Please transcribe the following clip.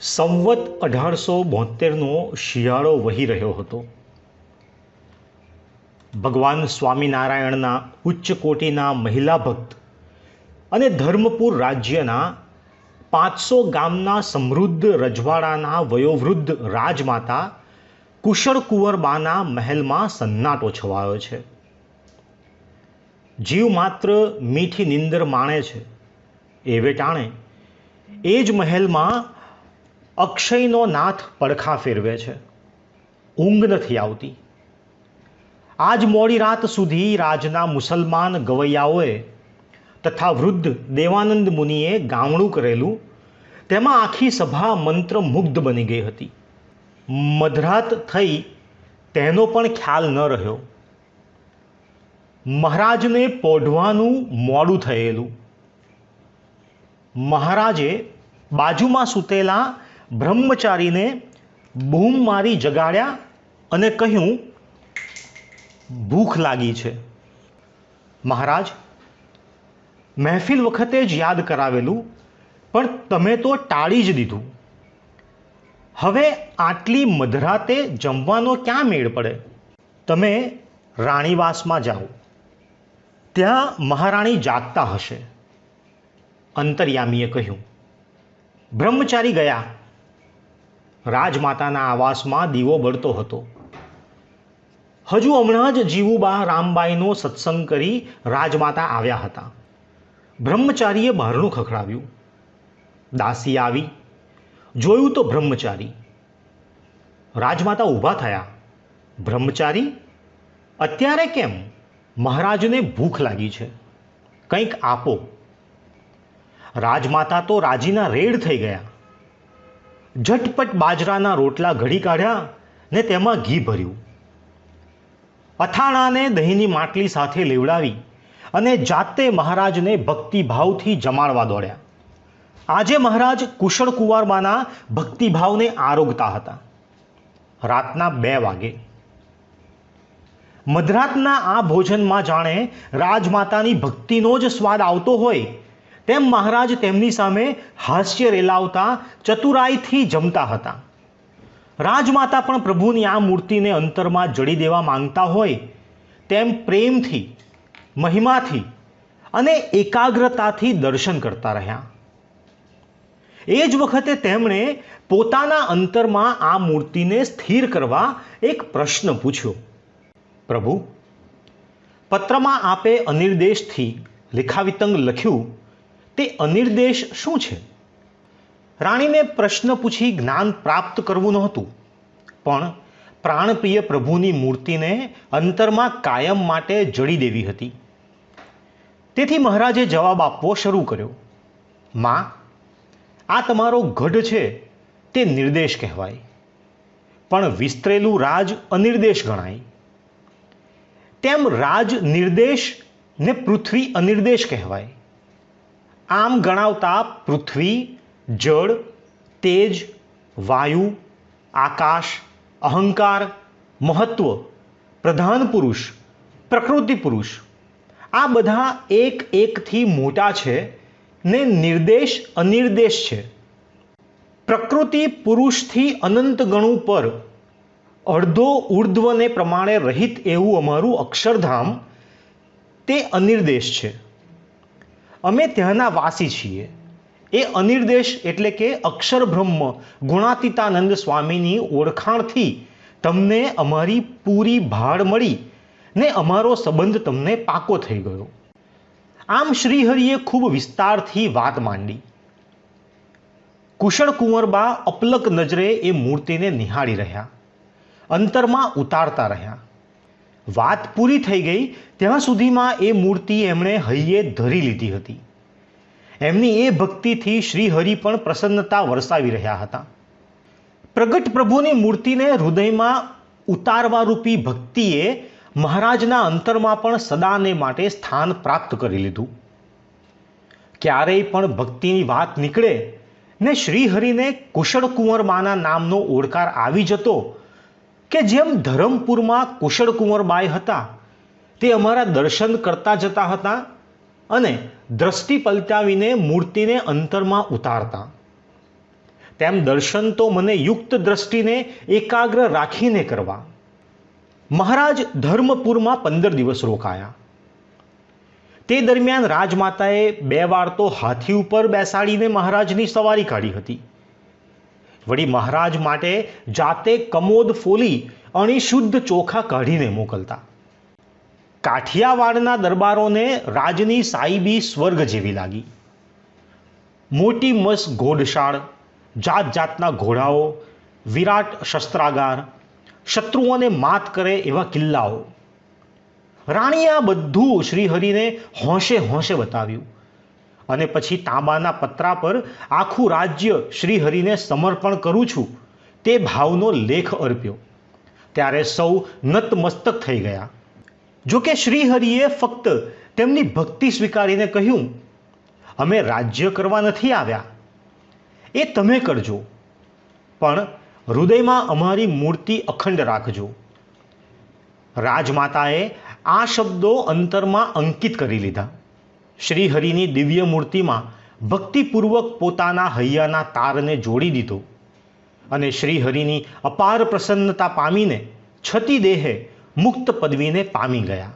સંવત 1872નો શિયાળો વહી રહ્યો હતો. ભગવાન સ્વામિનારાયણના ઉચ્ચ કોટીના મહિલા ભક્ત અને ધર્મપુર રાજ્યના 500 ગામના સમૃદ્ધ રજવાડાના વયોવૃદ્ધ રાજમાતા કુશળ કુંવરબાના મહેલમાં સન્નાટો છવાયો છે. જીવ માત્ર મીઠી નિંદર માણે છે એ વેટાણે એ જ મહેલમાં અક્ષયનો નાથ પડખા ફેરવે છે. ઊંઘ નથી આવતી. આજ મોડી રાત સુધી રાજના મુસલમાન ગવૈયાઓએ તથા વૃદ્ધ દેવાનંદ મુનિએ ગામડું કરેલું, તેમાં આખી સભા મંત્રમુગ્ધ બની ગઈ હતી. મધરાત થઈ તેનો પણ ખ્યાલ ન રહ્યો. મહારાજને પોઢવાનું મોડું થયેલું. મહારાજે બાજુમાં સૂતેલા બ્રહ્મચારીને બૂમ મારી જગાડ્યા અને કહ્યું, ભૂખ લાગી છે. મહારાજ, મહેફિલ વખતે જ યાદ કરાવેલું, પણ તમે તો ટાળી જ દીધું. હવે આટલી મધરાતે જમવાનો ક્યાં મેળ પડે? તમે રાણીવાસમાં જાઓ, ત્યાં મહારાણી જાગતા હશે, અંતર્યામીએ કહ્યું. બ્રહ્મચારી ગયા. રાજમાતાના આવાસમાં દીવો બળતો હતો. હજુ હમણાં જ જીવુબા રામબાઈનો સત્સંગ કરી રાજમાતા આવ્યા હતા. બ્રહ્મચારીએ બહારણું ખખડાવ્યું. દાસી આવી. જોયું તો બ્રહ્મચારી. રાજમાતા ઊભા થયા. બ્રહ્મચારી, અત્યારે કેમ? મહારાજને ભૂખ લાગી છે, કંઈક આપો. રાજમાતા તો રાજીના રેડ થઈ ગયા. ઝટપટ બાજરાના રોટલા ઘડી કાઢ્યા ને તેમાં ઘી ભર્યું. અથાણાને દહીંની માટલી સાથે લેવડાવી અને જાતે મહારાજને ભક્તિભાવથી જમાડવા દોડ્યા. આજે મહારાજ કુશળ કુંવરબાના ભક્તિભાવને આરોગતા હતા. રાતના 2 વાગે. મધરાતના આ ભોજનમાં જાણે રાજમાતાની ભક્તિનો જ સ્વાદ આવતો હોય તેમ મહારાજ તેમની સામે હાસ્ય રેલાવતા ચતુરાઈથી જમતા હતા. રાજમાતા પણ પ્રભુની આ મૂર્તિને અંતરમાં જડી દેવા માંગતા હોય તેમ પ્રેમથી, મહિમાથી અને એકાગ્રતાથી દર્શન કરતા રહ્યા. એ જ વખતે તેમણે પોતાના અંતરમાં આ મૂર્તિને સ્થિર કરવા એક પ્રશ્ન પૂછ્યો. પ્રભુ, પત્રમાં આપે અનિર્દેશથી લેખાવિતંગ લખ્યું, તે અનિર્દેશ શું છે? રાણીને પ્રશ્ન પૂછી જ્ઞાન પ્રાપ્ત કરવું નહોતું, પણ પ્રાણપ્રિય પ્રભુની મૂર્તિને અંતરમાં કાયમ માટે જડી દેવી હતી. તેથી મહારાજે જવાબ આપવો શરૂ કર્યો. માં, આ તમારો ગઢ છે તે નિર્દેશ કહેવાય, પણ વિસ્તરેલું રાજ અનિર્દેશ ગણાય. તેમ રાજ નિર્દેશ ને પૃથ્વી અનિર્દેશ કહેવાય. આમ ગણાવતા પૃથ્વી, જળ, તેજ, વાયુ, આકાશ, અહંકાર, મહત્વ, પ્રધાન પુરુષ, પ્રકૃતિ પુરુષ, આ બધા એક એકથી મોટા છે ને નિર્દેશ અનિર્દેશ છે. પ્રકૃતિ પુરુષથી અનંત ગણું પર, અડધો ઉર્ધ્વને પ્રમાણે રહિત એવું અમારું અક્ષરધામ તે અનિર્દેશ છે. અમે ત્યાંના વાસી છીએ. એ અનિર્દેશ એટલે કે અક્ષર બ્રહ્મ ગુણાતીતાનંદ સ્વામીની ઓળખાણથી તમને અમારી પૂરી ભાળ મળી ને અમારો સંબંધ તમને પાકો થઈ ગયો. આમ શ્રીહરિએ ખૂબ વિસ્તારથી વાત માંડી. કુશળ કુંવરબા અપલક નજરે એ મૂર્તિને નિહાળી રહ્યા, અંતરમાં ઉતારતા રહ્યા. વાત પૂરી થઈ ગઈ ત્યાં સુધીમાં એ મૂર્તિ એમણે હૈયે ધરી લીધી હતી. એમની એ ભક્તિથી શ્રીહરિ પણ પ્રસન્નતા વરસાવી રહ્યા હતા. પ્રગટ પ્રભુની મૂર્તિને હૃદયમાં ઉતારવા રૂપી ભક્તિએ મહારાજના અંતરમાં પણ સદાને માટે સ્થાન પ્રાપ્ત કરી લીધું. ક્યારેય પણ ભક્તિની વાત નીકળે ને શ્રીહરિને કુશળ કુંવરબાના નામનો ઓળકાર આવી જતો કે જેમ ધરમપુરમાં કુશળ કુંવરબાઈ હતા તે અમારા દર્શન કરતા જતા હતા અને દ્રષ્ટિ પલટાવીને મૂર્તિને અંતરમાં ઉતારતા. તેમ દર્શન તો મને યુક્ત દ્રષ્ટિને એકાગ્ર રાખીને કરવા. મહારાજ ધર્મપુરમાં 15 દિવસ રોકાયા. તે દરમિયાન રાજમાતાએ 2 વાર તો હાથી ઉપર બેસાડીને મહારાજની સવારી કાઢી હતી. વળી મહારાજ માટે જાતે કમોદ ફોલી અણી શુદ્ધ ચોખા કાઢીને મોકલતા. કાઠિયાવાડના દરબારોને રાજની સાઈબી સ્વર્ગ જેવી લાગી. મોટી મસ્ત ઘોડશાળ, જાત જાતના ઘોડાઓ, વિરાટ શસ્ત્રાગાર, શત્રુઓને માત કરે એવા કિલ્લાઓ. રાણીએ આ બધું શ્રીહરિને હોંશે હોંશે બતાવ્યું અને પછી તાંબાના પત્રા પર આખું રાજ્ય શ્રીહરિને સમર્પણ કરું છું તે ભાવનો લેખ અર્પ્યો. ત્યારે સૌ નતમસ્તક થઈ ગયા. જોકે શ્રીહરિએ ફક્ત તેમની ભક્તિ સ્વીકારીને કહ્યું, અમે રાજ્ય કરવા નથી આવ્યા, એ તમે કરજો, પણ હૃદયમાં અમારી મૂર્તિ અખંડ રાખજો. રાજમાતાએ આ શબ્દો અંતરમાં અંકિત કરી લીધા. શ્રીહરિની દિવ્ય મૂર્તિમાં ભક્તિપૂર્વક પોતાના હૈયાના તારને જોડી દીધો અને શ્રીહરિની અપાર પ્રસન્નતા પામીને છતી દેહે મુક્ત પદવીને પામી ગયા.